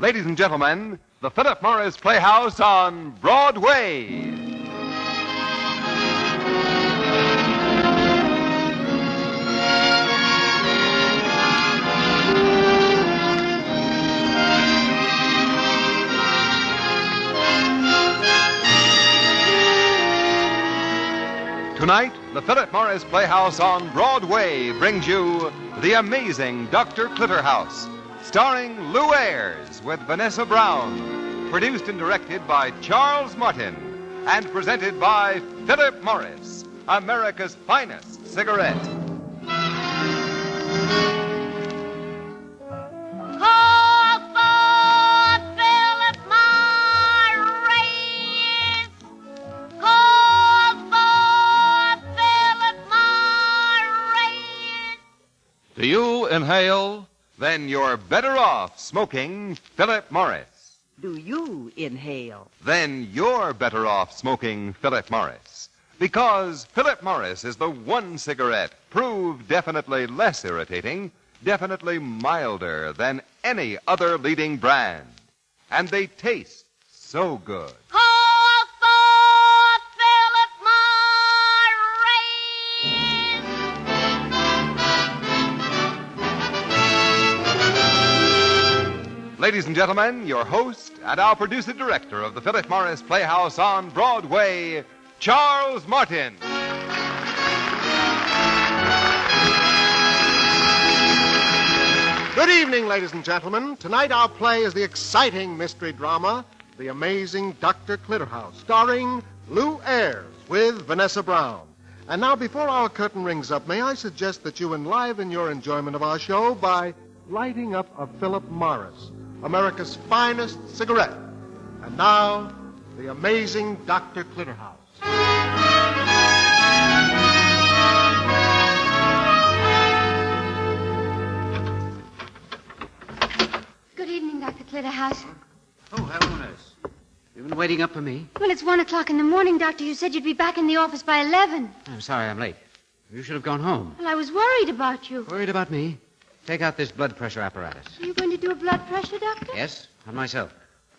Ladies and gentlemen, the Phillip Morris Playhouse on Broadway. Tonight, the Phillip Morris Playhouse on Broadway brings you The Amazing Dr. Clitterhouse, starring Lew Ayres with Vanessa Brown, produced and directed by Charles Martin, and presented by Phillip Morris, America's finest cigarette. Call for Phillip Morris! Call for Phillip Morris! Do you inhale? Then you're better off smoking Phillip Morris. Do you inhale? Then you're better off smoking Phillip Morris. Because Phillip Morris is the one cigarette proved definitely less irritating, definitely milder than any other leading brand. And they taste so good. Call for Phillip Morris! Ladies and gentlemen, your host and our producer director of the Phillip Morris Playhouse on Broadway, Charles Martin. Good evening, ladies and gentlemen. Tonight our play is the exciting mystery drama, The Amazing Dr. Clitterhouse, starring Lew Ayres with Vanessa Brown. And now, before our curtain rings up, may I suggest that you enliven your enjoyment of our show by lighting up a Phillip Morris, America's finest cigarette. And now, The Amazing Dr. Clitterhouse. Good evening, Dr. Clitterhouse. Oh, hello, nurse. You've been waiting up for me? Well, it's 1 o'clock in the morning, Doctor. You said you'd be back in the office by 11. I'm sorry I'm late. You should have gone home. Well, I was worried about you. Worried about me? Take out this blood pressure apparatus. Are you going to do a blood pressure, Doctor? Yes, on myself.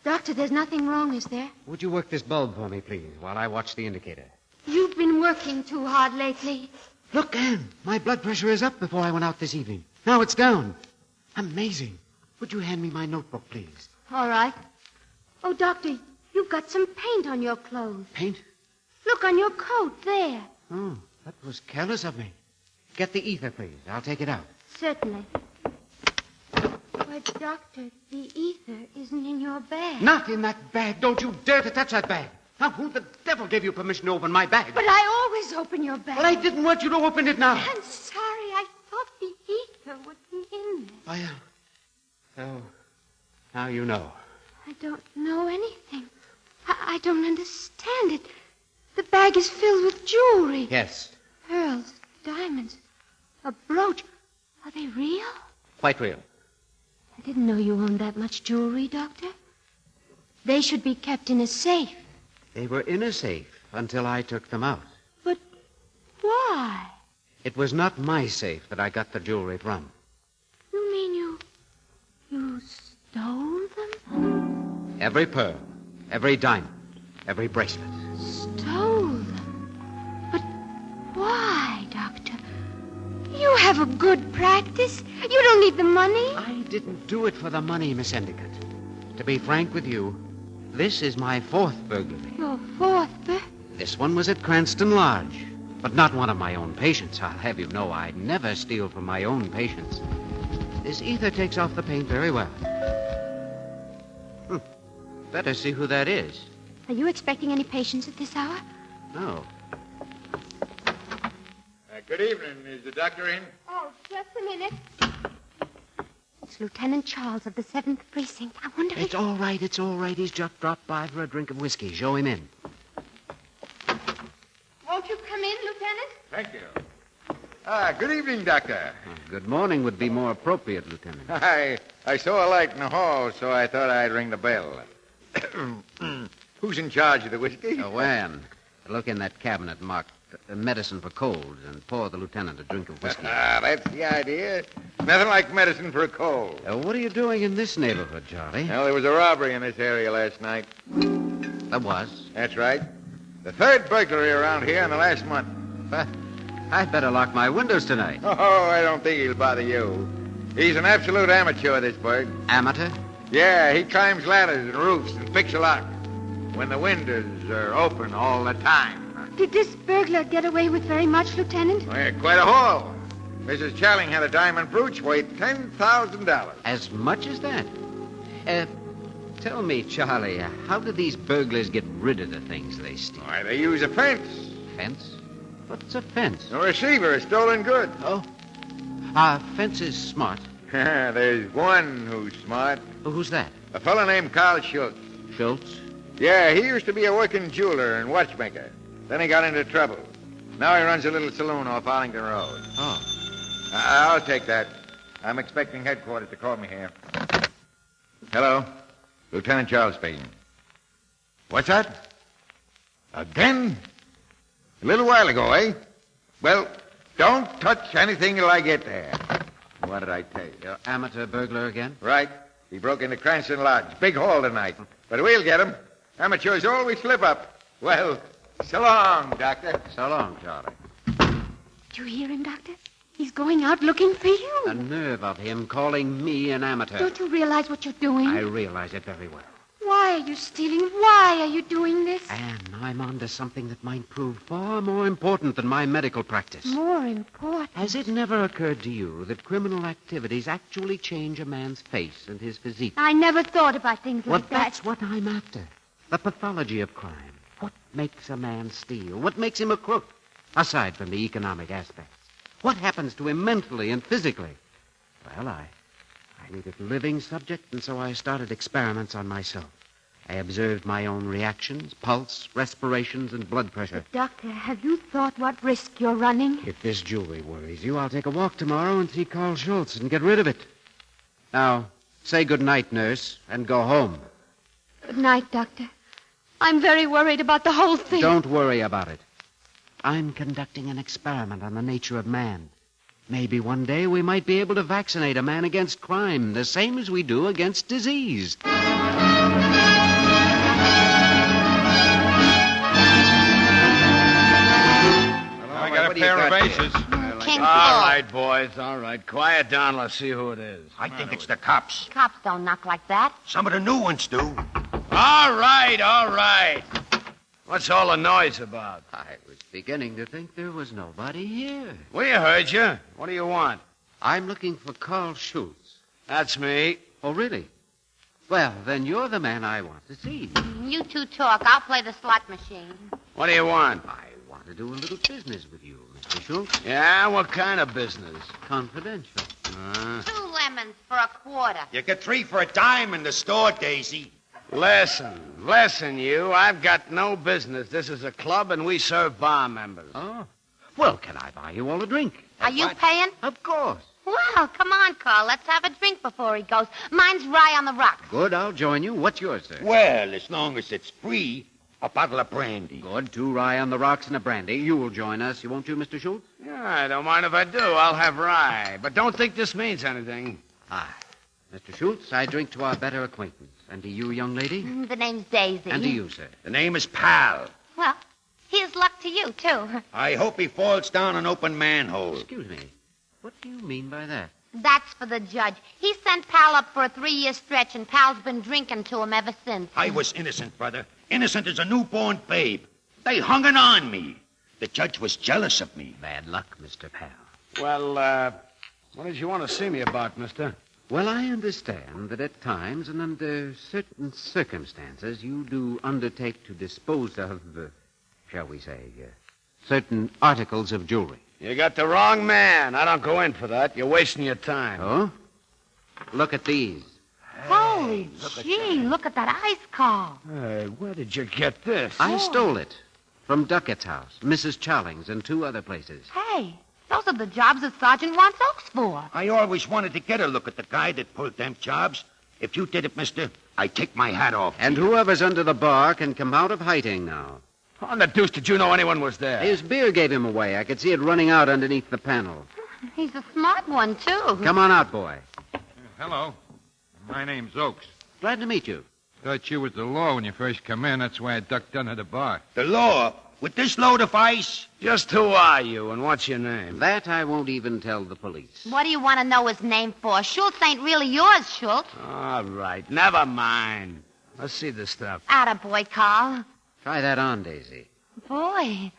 Doctor, there's nothing wrong, is there? Would you work this bulb for me, please, while I watch the indicator? You've been working too hard lately. Look, Anne, my blood pressure is up before I went out this evening. Now it's down. Amazing. Would you hand me my notebook, please? All right. Oh, Doctor, you've got some paint on your clothes. Paint? Look on your coat there. Oh, that was careless of me. Get the ether, please. I'll take it out. Certainly. But, Doctor, the ether isn't in your bag. Not in that bag. Don't you dare to touch that bag. Now, who the devil gave you permission to open my bag? But I always open your bag. Well, I didn't want you to open it now. I'm sorry. I thought the ether would be in there. Oh, now you know. I don't know anything. I don't understand it. The bag is filled with jewelry. Yes, Pearls, diamonds, a brooch. Are they real? quite real. I didn't know you owned that much jewelry, Doctor. They should be kept in a safe. They were in a safe until I took them out. But why? It was not my safe that I got the jewelry from. You mean you stole them? Every pearl, every diamond, every bracelet. Stole them? But why, Doctor? You have a good practice. You don't need the money. I didn't do it for the money, Miss Endicott. To be frank with you, this is my fourth burglary. Your fourth, This one was at Cranston Lodge, but not one of my own patients. I'll have you know I never steal from my own patients. This ether takes off the paint very well. Better see who that is. Are you expecting any patients at this hour? No. Good evening. Is the doctor in? Oh, just a minute. It's Lieutenant Charles of the 7th Precinct. I wonder if... It's all right, it's all right. He's just dropped by for a drink of whiskey. Show him in. Won't you come in, Lieutenant? Thank you. Good evening, doctor. Good morning would be more appropriate, Lieutenant. I saw a light in the hall, so I thought I'd ring the bell. Who's in charge of the whiskey? Anne, look in that cabinet marked medicine for colds and pour the lieutenant a drink of whiskey. That's the idea. Nothing like medicine for a cold. What are you doing in this neighborhood, Charlie? Well, there was a robbery in this area last night. There was. That's right. The third burglary around here in the last month. I'd better lock my windows tonight. Oh, I don't think he'll bother you. He's an absolute amateur, this bird. Amateur? Yeah, he climbs ladders and roofs and picks a lock when the windows are open all the time. Did this burglar get away with very much, Lieutenant? Well, quite a haul. Mrs. Challing had a diamond brooch worth $10,000. As much as that? Tell me, Charlie, how do these burglars get rid of the things they steal? Why, they use a fence. Fence? What's a fence? A receiver of stolen goods. Oh. Fence is smart. There's one who's smart. Who's that? A fellow named Carl Schultz. Schultz? Yeah, he used to be a working jeweler and watchmaker. Then he got into trouble. Now he runs a little saloon off Arlington Road. Oh. I'll take that. I'm expecting headquarters to call me here. Hello. Lieutenant Charles speaking. What's that? Again? A little while ago, eh? Well, don't touch anything till I get there. What did I tell you? You're amateur burglar again? Right. He broke into Cranston Lodge. Big haul tonight. But we'll get him. Amateurs always slip up. Well, so long, Doctor. So long, Charlie. Did you hear him, Doctor? He's going out looking for you. The nerve of him calling me an amateur. Don't you realize what you're doing? I realize it very well. Why are you stealing? Why are you doing this? And I'm on to something that might prove far more important than my medical practice. More important. Has it never occurred to you that criminal activities actually change a man's face and his physique? I never thought about things Well, like that. that's what I'm after. The pathology of crime. What makes a man steal? What makes him a crook? Aside from the economic aspects. What happens to him mentally and physically? Well, I needed a living subject, and so I started experiments on myself. I observed my own reactions, pulse, respirations, and blood pressure. But, Doctor, have you thought what risk you're running? If this jewelry worries you, I'll take a walk tomorrow and see Carl Schultz and get rid of it. Now, say good night, nurse, and go home. Good night, Doctor. I'm very worried about the whole thing. Don't worry about it. I'm conducting an experiment on the nature of man. Maybe one day we might be able to vaccinate a man against crime, the same as we do against disease. I got a pair of aces. King All four. right, boys, all right. Quiet down. Let's see who it is. I think it's the cops. Cops don't knock like that. Some of the new ones do. All right, all right. What's all the noise about? I was beginning to think there was nobody here. We heard you. What do you want? I'm looking for Carl Schultz. That's me. Oh, really? Well, then you're the man I want to see. You two talk. I'll play the slot machine. What do you want? I want to do a little business with you, Mr. Schultz. Yeah, what kind of business? Confidential. 2 lemons for a quarter. You get 3 for a dime in the store, Daisy. Listen, you. I've got no business. This is a club, and we serve bar members. Oh. Well, can I buy you all a drink? Are you paying? Of course. Well, come on, Carl. Let's have a drink before he goes. Mine's rye on the rocks. Good, I'll join you. What's yours, sir? Well, as long as it's free, a bottle of brandy. Good. 2 rye on the rocks and a brandy. You will join us, won't you, Mr. Schultz? Yeah, I don't mind if I do. I'll have rye. But don't think this means anything. Ah. Mr. Schultz, I drink to our better acquaintance. And to you, young lady? The name's Daisy. And to you, sir. The name is Pal. Well, here's luck to you, too. I hope he falls down an open manhole. Excuse me. What do you mean by that? That's for the judge. He sent Pal up for a 3-year stretch, and Pal's been drinking to him ever since. I was innocent, brother. Innocent as a newborn babe. They hung it on me. The judge was jealous of me. Bad luck, Mr. Pal. Well, what did you want to see me about, mister? Well, I understand that at times and under certain circumstances you do undertake to dispose of, shall we say, certain articles of jewelry. You got the wrong man. I don't go in for that. You're wasting your time. Oh? Look at these. Holy gee, look at that ice, Carl. Hey, where did you get this? I stole it from Duckett's house, Mrs. Charling's, and 2 other places. Hey, those are the jobs that Sergeant wants Oaks for. I always wanted to get a look at the guy that pulled them jobs. If you did it, mister, I take my hat off. And whoever's under the bar can come out of hiding now. How the deuce did you know anyone was there? His beer gave him away. I could see it running out underneath the panel. He's a smart one, too. Come on out, boy. Hello. My name's Oakes. Glad to meet you. Thought you was the law when you first come in. That's why I ducked under the bar. The law? With this load of ice? Just who are you and what's your name? That I won't even tell the police. What do you want to know his name for? Schultz ain't really yours, Schultz. All right, never mind. Let's see the stuff. Attaboy, Carl. Try that on, Daisy. Boy,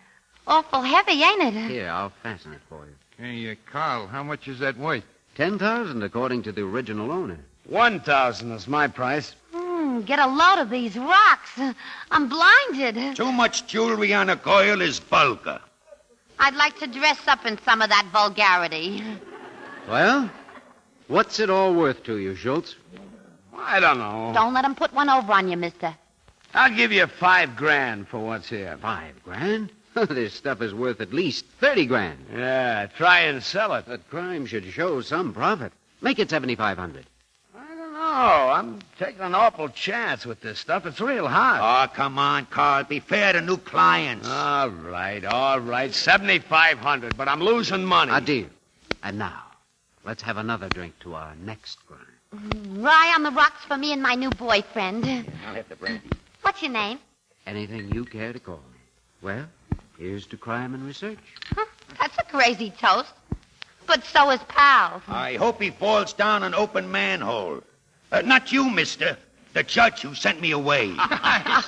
awful heavy, ain't it? Here, I'll fasten it for you. Hey, Carl, how much is that worth? 10,000, according to the original owner. 1,000 is my price. Get a load of these rocks. I'm blinded. Too much jewelry on a coil is vulgar. I'd like to dress up in some of that vulgarity. Well, what's it all worth to you, Schultz? I don't know. Don't let him put one over on you, mister. I'll give you $5,000 for what's here. $5,000? This stuff is worth at least 30 grand. Yeah, try and sell it. But crime should show some profit. Make it 7,500. I don't know. I'm taking an awful chance with this stuff. It's real hot. Oh, come on, Carl. Be fair to new clients. All right. 7,500, but I'm losing money. A deal. And now, let's have another drink to our next crime. Rye on the rocks for me and my new boyfriend. I'll have the brandy. What's your name? Anything you care to call me. Well, here's to crime and research. That's a crazy toast. But so is pals. I hope he falls down an open manhole. Not you, mister. The judge who sent me away. I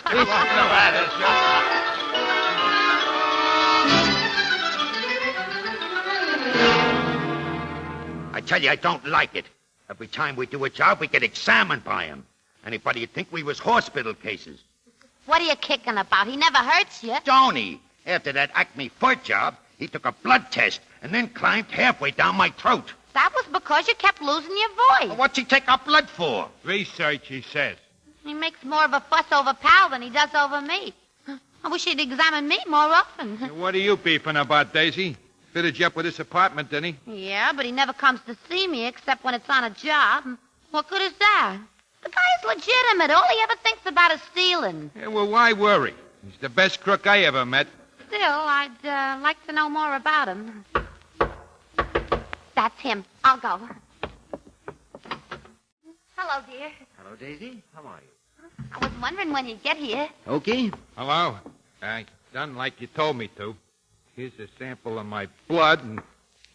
tell you, I don't like it. Every time we do a job, we get examined by him. Anybody'd think we was hospital cases. What are you kicking about? He never hurts you. Don't he? After that Acme foot job, he took a blood test and then climbed halfway down my throat. That was because you kept losing your voice. What's he take our blood for? Research, he says. He makes more of a fuss over Pal than he does over me. I wish he'd examine me more often. What are you beefing about, Daisy? Fitted you up with this apartment, didn't he? Yeah, but he never comes to see me except when it's on a job. What good is that? The guy's legitimate. All he ever thinks about is stealing. Yeah, well, why worry? He's the best crook I ever met. Still, I'd like to know more about him. That's him. I'll go. Hello, dear. Hello, Daisy. How are you? I was wondering when you'd get here. Okay. Hello. I done like you told me to. Here's a sample of my blood, and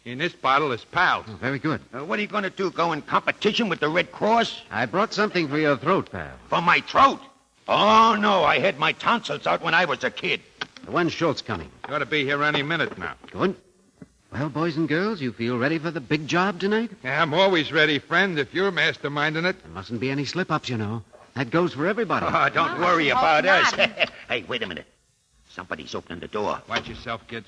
in this bottle is Pal. Oh, very good. What are you going to do, go in competition with the Red Cross? I brought something for your throat, pal. For my throat? Oh, no, I had my tonsils out when I was a kid. When's Schultz coming? He ought to be here any minute now. Good. Well, boys and girls, you feel ready for the big job tonight? Yeah, I'm always ready, friend, if you're masterminding it. There mustn't be any slip-ups, you know. That goes for everybody. Oh, don't No, worry I about hope us. not. Hey, wait a minute. Somebody's opening the door. Watch yourself, kids.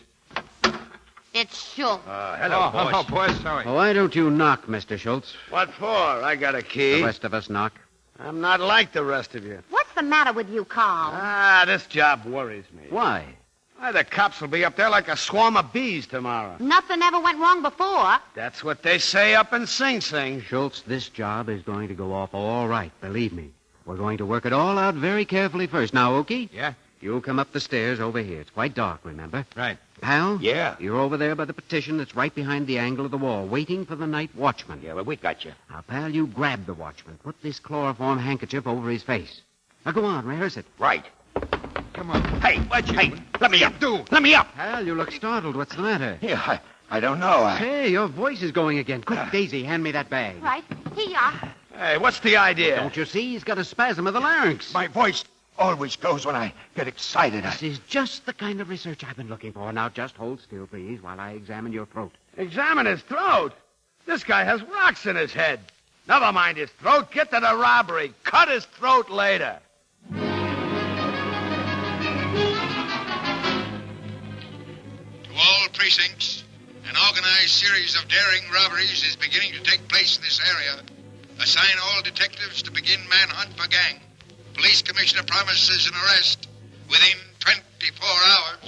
It's Schultz. Hello, boss. Oh, boy, sorry. Well, why don't you knock, Mr. Schultz? What for? I got a key. The rest of us knock. I'm not like the rest of you. What's the matter with you, Carl? This job worries me. Why? Why, the cops will be up there like a swarm of bees tomorrow. Nothing ever went wrong before. That's what they say up in Sing Sing. Schultz, this job is going to go off all right, believe me. We're going to work it all out very carefully first. Now, Okie? Yeah? You'll come up the stairs over here. It's quite dark, remember? Right. Pal? Yeah. You're over there by the partition that's right behind the angle of the wall, waiting for the night watchman. Yeah, well, we got you. Now, pal, you grab the watchman. Put this chloroform handkerchief over his face. Now, go on, rehearse it. Right. Come on. Hey, let me up. do? Let me up. Pal, you look startled. What's the matter? Yeah, I don't know. Hey, your voice is going again. Quick, Daisy, hand me that bag. Right. Here you are. Hey, what's the idea? Don't you see? He's got a spasm of the larynx. My voice always goes when I get excited. This is just the kind of research I've been looking for. Now, just hold still, please, while I examine your throat. Examine his throat. This guy has rocks in his head. Never mind his throat. Get to the robbery. Cut his throat later. To all precincts, an organized series of daring robberies is beginning to take place in this area. Assign all detectives to begin manhunt for gang. Police Commissioner promises an arrest within 24 hours.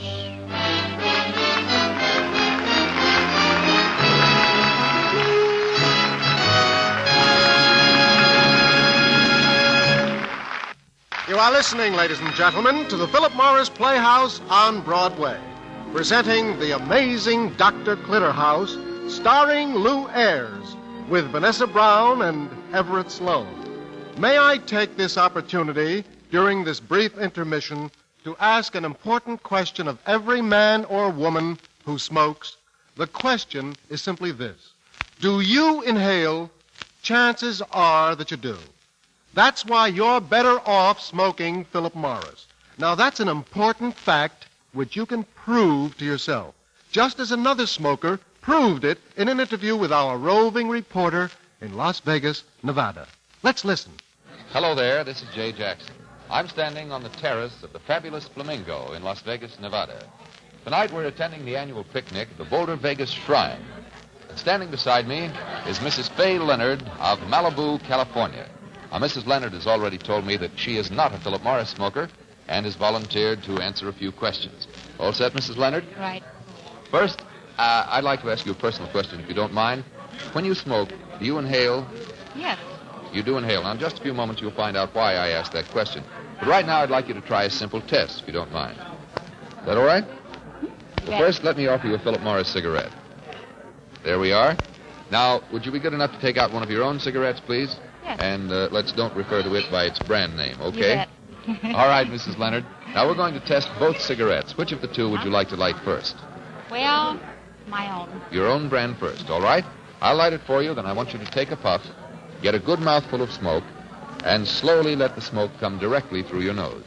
You You are listening, ladies and gentlemen, to the Phillip Morris Playhouse on Broadway, presenting The Amazing Dr. Clitterhouse, starring Lew Ayres, with Vanessa Brown and Everett Sloane. May I take this opportunity during this brief intermission to ask an important question of every man or woman who smokes? The question is simply this: do you inhale? Chances are that you do. That's why you're better off smoking Phillip Morris. Now, that's an important fact which you can prove to yourself, just as another smoker proved it in an interview with our roving reporter in Las Vegas, Nevada. Let's listen. Hello there, this is Jay Jackson. I'm standing on the terrace of the fabulous Flamingo in Las Vegas, Nevada. Tonight we're attending the annual picnic at the Boulder Vegas Shrine. And standing beside me is Mrs. Fay Leonard of Malibu, California. Now, Mrs. Leonard has already told me that she is not a Phillip Morris smoker and has volunteered to answer a few questions. All set, Mrs. Leonard? Right. First, I'd like to ask you a personal question, if you don't mind. When you smoke, do you inhale? Yes. You do inhale. Now, in just a few moments, you'll find out why I asked that question. But right now, I'd like you to try a simple test, if you don't mind. Is that all right? Well, first, let me offer you a Phillip Morris cigarette. There we are. Now, would you be good enough to take out one of your own cigarettes, please? Yes. And let's don't refer to it by its brand name, okay? You bet. All right, Mrs. Leonard. Now, we're going to test both cigarettes. Which of the two would you like to light first? Well, my own. Your own brand first, all right? I'll light it for you, then I want you to take a puff, get a good mouthful of smoke, and slowly let the smoke come directly through your nose.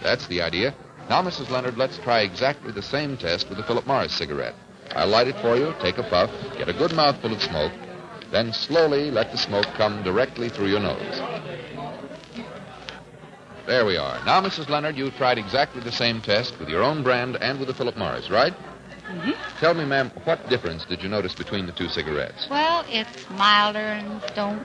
That's the idea. Now, Mrs. Leonard, let's try exactly the same test with the Phillip Morris cigarette. I'll light it for you, take a puff, get a good mouthful of smoke, then slowly let the smoke come directly through your nose. There we are. Now, Mrs. Leonard, you tried exactly the same test with your own brand and with the Phillip Morris, right? Mm-hmm. Tell me, ma'am, what difference did you notice between the two cigarettes? Well, it's milder and don't.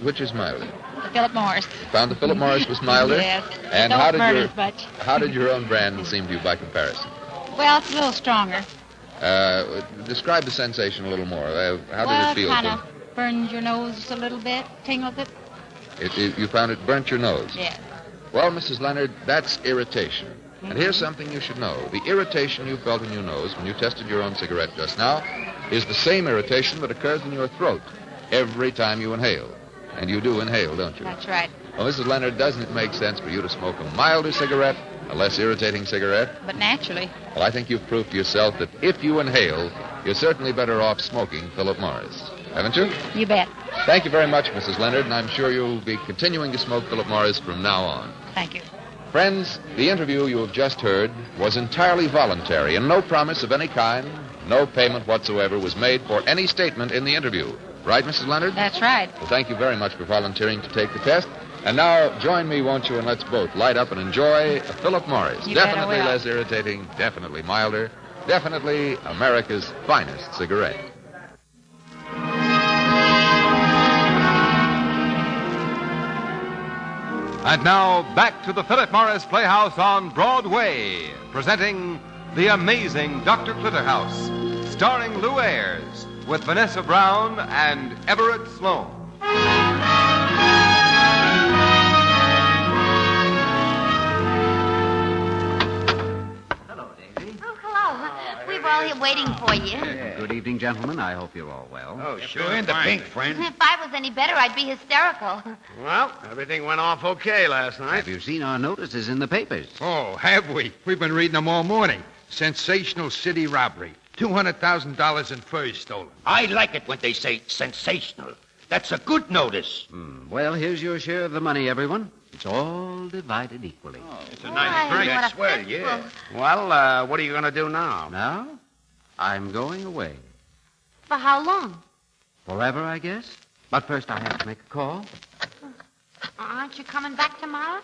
Which is milder? The Phillip Morris. You found the Phillip Morris was milder? Yes. And don't how did burn your as much. how did your own brand seem to you by comparison? Well, it's a little stronger. Describe the sensation a little more. How Well, did it feel? kind of burns your nose a little bit, tingles it. You found it burnt your nose? Yes. Well, Mrs. Leonard, that's irritation. And here's something you should know. The irritation you felt in your nose when you tested your own cigarette just now is the same irritation that occurs in your throat every time you inhale. And you do inhale, don't you? That's right. Well, Mrs. Leonard, doesn't it make sense for you to smoke a milder cigarette, a less irritating cigarette? But naturally. Well, I think you've proved to yourself that if you inhale, you're certainly better off smoking Phillip Morris. Haven't you? You bet. Thank you very much, Mrs. Leonard, and I'm sure you'll be continuing to smoke Phillip Morris from now on. Thank you. Friends, the interview you have just heard was entirely voluntary, and no promise of any kind, no payment whatsoever was made for any statement in the interview. Right, Mrs. Leonard? That's right. Well, thank you very much for volunteering to take the test. And now, join me, won't you, and let's both light up and enjoy a Phillip Morris. You bet I Definitely will. less irritating, definitely milder, definitely America's finest cigarette. And now, back to the Phillip Morris Playhouse on Broadway, presenting The Amazing Dr. Clitterhouse, starring Lew Ayres, with Vanessa Brown and Everett Sloane. Hello, Davy. Oh, hello. We were all here waiting for you. Good evening, gentlemen. I hope you're all well. Oh, sure. In the pink, friend. If I was any better, I'd be hysterical. Well, everything went off okay last night. Have you seen our notices in the papers? Oh, have we? We've been reading them all morning. Sensational city robbery. $200,000 in furs stolen. I like it when they say sensational. That's a good notice. Well, here's your share of the money, everyone. It's all divided equally. It's a nice drink. That's What a swell, yeah. fistful. Well, what are you going to do now? Now, I'm going away. For how long? Forever, I guess. But first I have to make a call. Aren't you coming back tomorrow?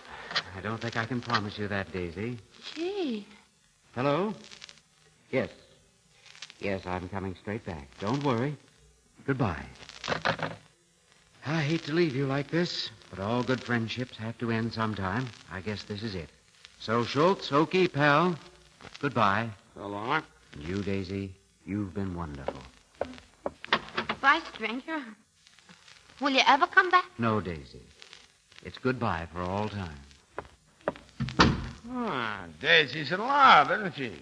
I don't think I can promise you that, Daisy. Gee. Hello? Yes. Yes, I'm coming straight back. Don't worry. Goodbye. I hate to leave you like this, but all good friendships have to end sometime. I guess this is it. So, Schultz, okay, pal. Goodbye. So long. And you, Daisy, you've been wonderful. Bye, stranger. Will you ever come back? No, Daisy. It's goodbye for all time. Daisy's in love, isn't she?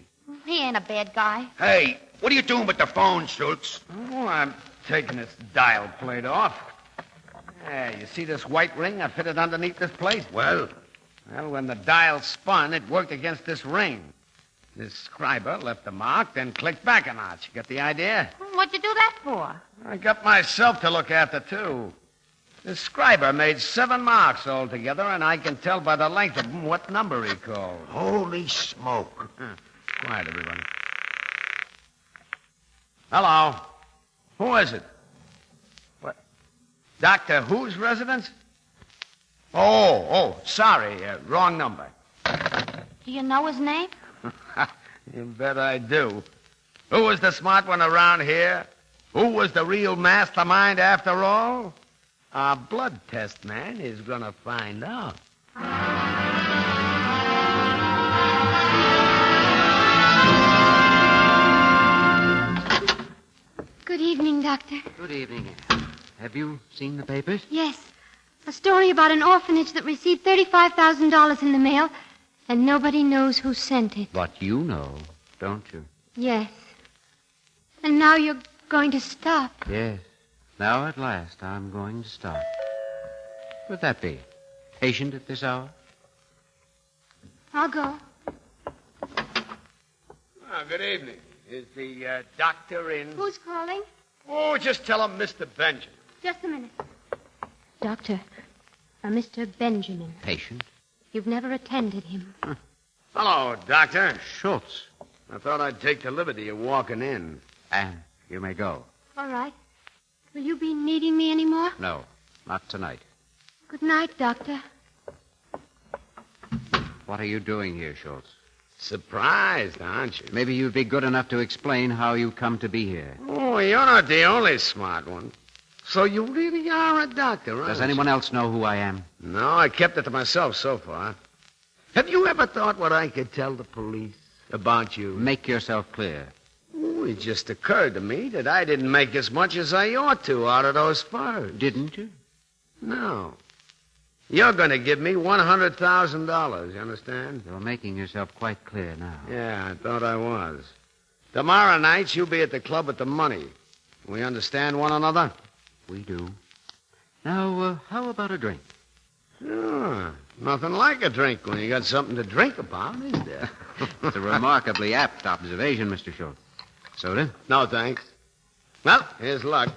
He ain't a bad guy. Hey, what are you doing with the phone, Schultz? Oh, I'm taking this dial plate off. Yeah, you see this white ring I fitted underneath this plate? Well, When the dial spun, it worked against this ring. This scriber left a mark, then clicked back a notch. You get the idea? What'd you do that for? I got myself to look after, too. The scriber made 7 marks altogether, and I can tell by the length of them what number he called. holy smoke. Quiet, everybody. Hello. Who is it? What? Doctor Who's residence? Oh, sorry. Wrong number. Do you know his name? You bet I do. Who was the smart one around here? Who was the real mastermind after all? Our blood test man is going to find out. Good evening, Doctor. Good evening, Anne. Have you seen the papers? Yes. A story about an orphanage that received $35,000 in the mail, and nobody knows who sent it. But you know, don't you? Yes. And now you're going to stop. Yes. Now, at last, I'm going to stop. Would that be? Patient at this hour? I'll go. Good evening. Is the doctor in? Who's calling? Oh, just tell him Mr. Benjamin. Just a minute. Doctor, Mr. Benjamin. Patient? You've never attended him. Hello, Doctor. Schultz. I thought I'd take the liberty of walking in. Anne, you may go. All right. Will you be needing me anymore? No, not tonight. Good night, Doctor. What are you doing here, Schultz? Surprised, aren't you? Maybe you'd be good enough to explain how you come to be here. Oh, you're not the only smart one. So you really are a doctor, aren't Does you? anyone else know who I am? No, I kept it to myself so far. Have you ever thought what I could tell the police about you? Make yourself clear. Oh, it just occurred to me that I didn't make as much as I ought to out of those furs. Didn't you? No. You're going to give me $100,000, you understand? You're making yourself quite clear now. Yeah, I thought I was. Tomorrow night, you'll be at the club with the money. We understand one another? We do. Now, how about a drink? Sure. Nothing like a drink when you got something to drink about, is there? It's a remarkably apt observation, Mr. Schultz. Soda? No, thanks. Well, here's luck.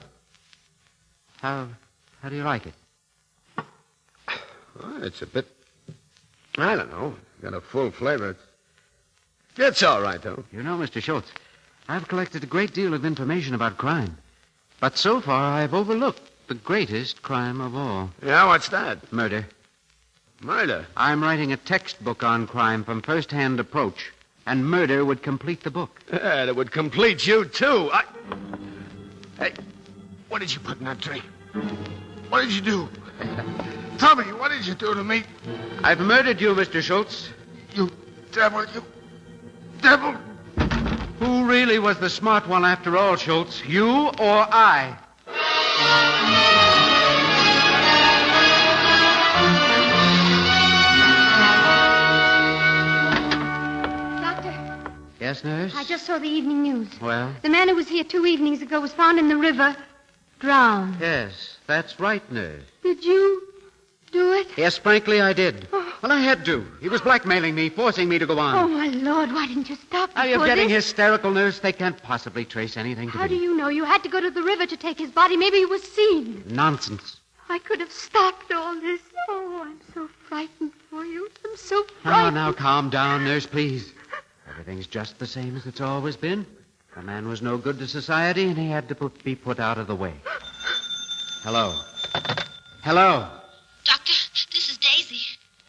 How do you like it? Well, it's a bit, I don't know, got a full flavor. It's all right, though. You know, Mr. Schultz, I've collected a great deal of information about crime. But so far, I've overlooked the greatest crime of all. Yeah, what's that? Murder. Murder? I'm writing a textbook on crime from first-hand approach, and murder would complete the book. Yeah, that would complete you, too. Hey, what did you put in that drink? What did you do? Tell me, what did you do to me? I've murdered you, Mr. Schultz. You devil, you devil. Who really was the smart one after all, Schultz? You or I? Doctor, Yes, nurse? I just saw the evening news. Well? The man who was here 2 evenings ago was found in the river, drowned. Yes, that's right, nurse. Did you do it? Yes, frankly, I did. Well, I had to. He was blackmailing me, forcing me to go on. Oh, my Lord, why didn't you stop Are you before getting this? hysterical, nurse? They can't possibly trace anything to How me. do you know? You had to go to the river to take his body. Maybe he was seen. Nonsense. I could have stopped all this. Oh, I'm so frightened for you. I'm so frightened. Now, calm down, nurse, please. Everything's just the same as it's always been. The man was no good to society, and he had to be put out of the way. Hello. Hello. Doctor, this is Daisy.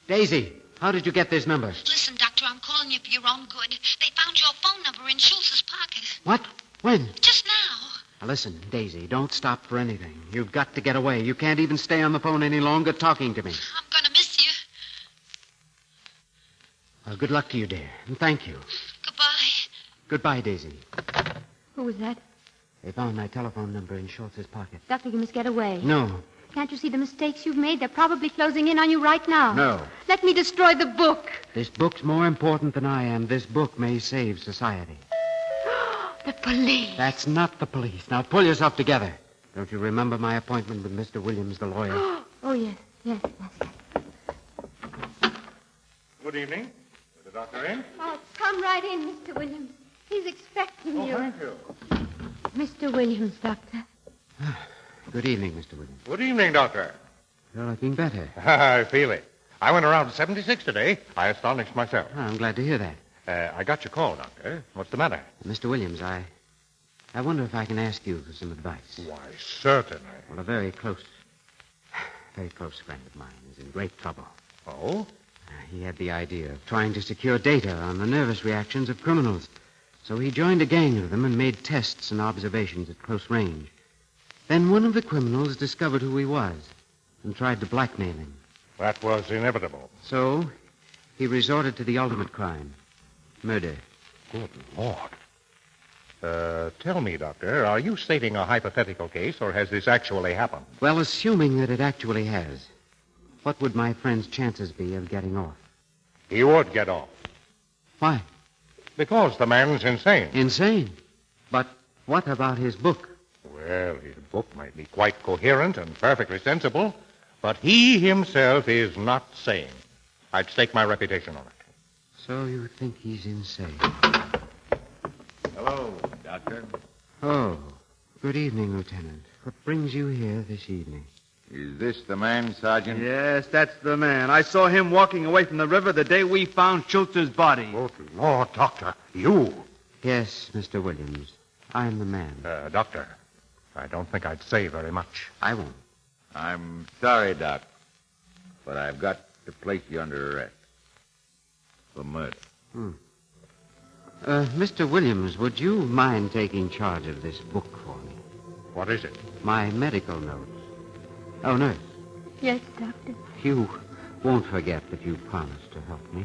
Daisy, how did you get this number? Listen, Doctor, I'm calling you for your own good. They found your phone number in Schultz's pocket. What? When? Just now. Now, listen, Daisy, don't stop for anything. You've got to get away. You can't even stay on the phone any longer talking to me. I'm going to miss you. Well, good luck to you, dear, and thank you. Goodbye. Goodbye, Daisy. Who was that? They found my telephone number in Schultz's pocket. Doctor, you must get away. No. Can't you see the mistakes you've made? They're probably closing in on you right now. No. Let me destroy the book. This book's more important than I am. This book may save society. The police. That's not the police. Now pull yourself together. Don't you remember my appointment with Mr. Williams, the lawyer? Oh, yes. Good evening. Is the doctor in? Oh, come right in, Mr. Williams. He's expecting you. Thank you. Mr. Williams, Doctor. Good evening, Mr. Williams. Good evening, Doctor. You're looking better. I feel it. I went around 76 today. I astonished myself. Oh, I'm glad to hear that. I got your call, Doctor. What's the matter? Mr. Williams, I wonder if I can ask you for some advice. Why, certainly. Well, a very close friend of mine is in great trouble. Oh? He had the idea of trying to secure data on the nervous reactions of criminals. So he joined a gang of them and made tests and observations at close range. Then one of the criminals discovered who he was and tried to blackmail him. That was inevitable. So he resorted to the ultimate crime, murder. Good Lord. Tell me, Doctor, are you stating a hypothetical case, or has this actually happened? Well, assuming that it actually has, what would my friend's chances be of getting off? He would get off. Why? Because the man's insane. Insane? But what about his book? Well, his book might be quite coherent and perfectly sensible, but he himself is not sane. I'd stake my reputation on it. So you think he's insane? Hello, Doctor. Oh, good evening, Lieutenant. What brings you here this evening? Is this the man, Sergeant? Yes, that's the man. I saw him walking away from the river the day we found Schultz's body. Good Lord, Doctor, you. Yes, Mr. Williams. I'm the man. Doctor, I don't think I'd say very much. I won't. I'm sorry, Doc, but I've got to place you under arrest for murder. Mr. Williams, would you mind taking charge of this book for me? What is it? My medical notes. Oh, nurse, Yes, Doctor. you won't forget that you promised to help me.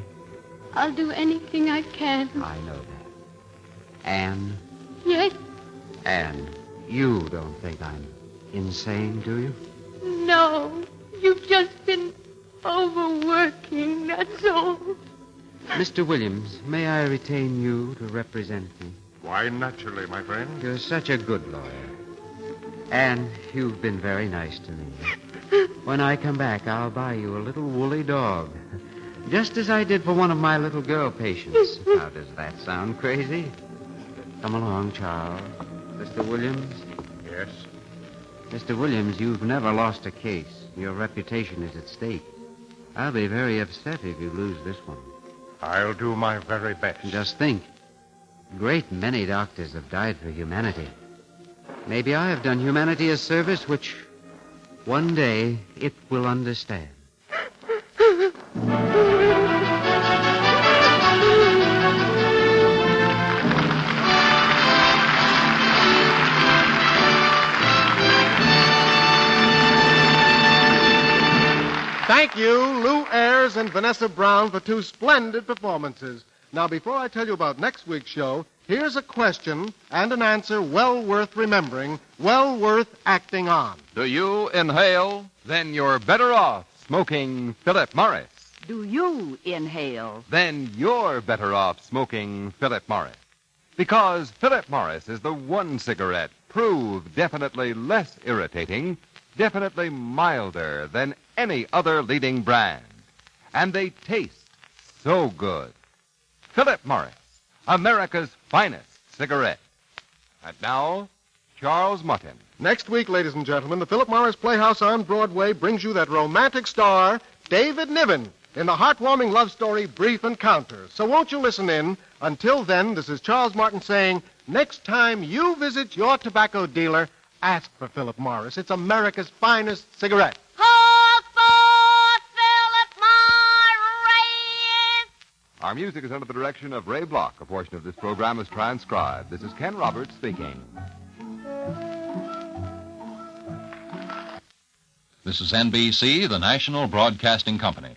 I'll do anything I can. I know that. Anne, Yes? Anne, you don't think I'm insane, do you? No. You've just been overworking, that's all. Mr. Williams, may I retain you to represent me? Why, naturally, my friend. You're such a good lawyer. And you've been very nice to me. When I come back, I'll buy you a little woolly dog. Just as I did for one of my little girl patients. How does that sound crazy? Come along, Charles. Mr. Williams? Yes? Mr. Williams, you've never lost a case. Your reputation is at stake. I'll be very upset if you lose this one. I'll do my very best. Just think. A great many doctors have died for humanity. Maybe I have done humanity a service which one day it will understand. Thank you, Lew Ayres and Vanessa Brown, for two splendid performances. Now, before I tell you about next week's show, here's a question and an answer well worth remembering, well worth acting on. Do you inhale? Then you're better off smoking Phillip Morris. Do you inhale? Then you're better off smoking Phillip Morris. Because Phillip Morris is the one cigarette proved definitely less irritating, definitely milder than any other leading brand. And they taste so good. Phillip Morris, America's finest cigarette. And now, Charles Mutton. Next week, ladies and gentlemen, the Phillip Morris Playhouse on Broadway brings you that romantic star, David Niven, in the heartwarming love story Brief Encounters. So won't you listen in? Until then, this is Charles Martin saying, next time you visit your tobacco dealer, ask for Phillip Morris. It's America's finest cigarette. Hold for Phillip Morris! Our music is under the direction of Ray Block. A portion of this program is transcribed. This is Ken Roberts speaking. This is NBC, the national broadcasting company.